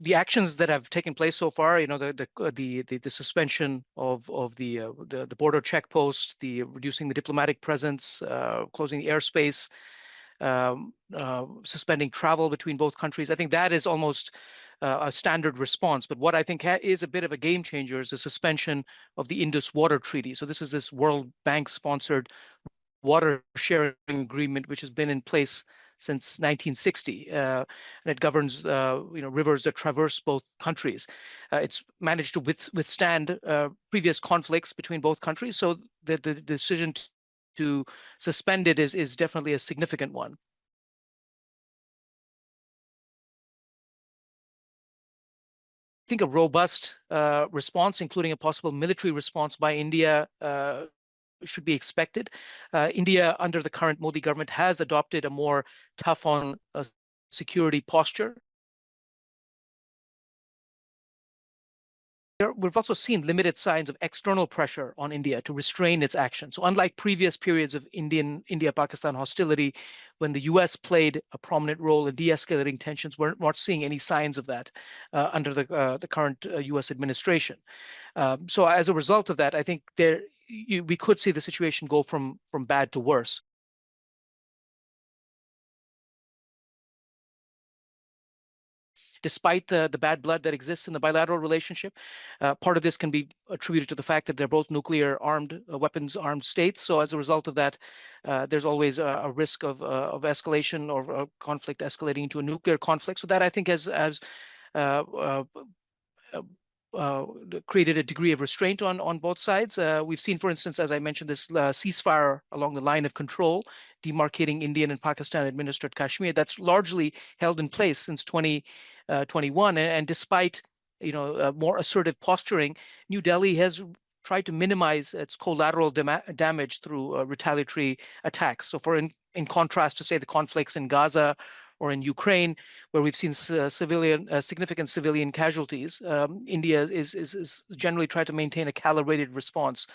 the actions that have taken place so far, the suspension of the border checkpost, the reducing the diplomatic presence, closing the airspace, suspending travel between both countries. I think that is almost a standard response. But what I think is a bit of a game changer is the suspension of the Indus Water Treaty. So this World Bank sponsored water sharing agreement, which has been in place since 1960, and it governs rivers that traverse both countries. It's managed to withstand previous conflicts between both countries, so the decision to suspend it is definitely a significant one. I think a robust response, including a possible military response by India, should be expected. India, under the current Modi government, has adopted a more tough on security posture. We've also seen limited signs of external pressure on India to restrain its action. So unlike previous periods of India-Pakistan hostility, when the US played a prominent role in de-escalating tensions, we're not seeing any signs of that under the current US administration. So as a result of that, I think we could see the situation go from bad to worse. Despite the bad blood that exists in the bilateral relationship, part of this can be attributed to the fact that they're both nuclear armed, weapons armed states. So as a result of that, there's always a risk of escalation or conflict escalating into a nuclear conflict. So that I think has created a degree of restraint on both sides. We've seen, for instance, as I mentioned, this ceasefire along the line of control, demarcating Indian and Pakistan administered Kashmir. That's largely held in place since 2021. And despite more assertive posturing, New Delhi has tried to minimize its collateral damage through retaliatory attacks. So in contrast to, say, the conflicts in Gaza or in Ukraine, where we've seen significant civilian casualties, India is generally tried to maintain a calibrated response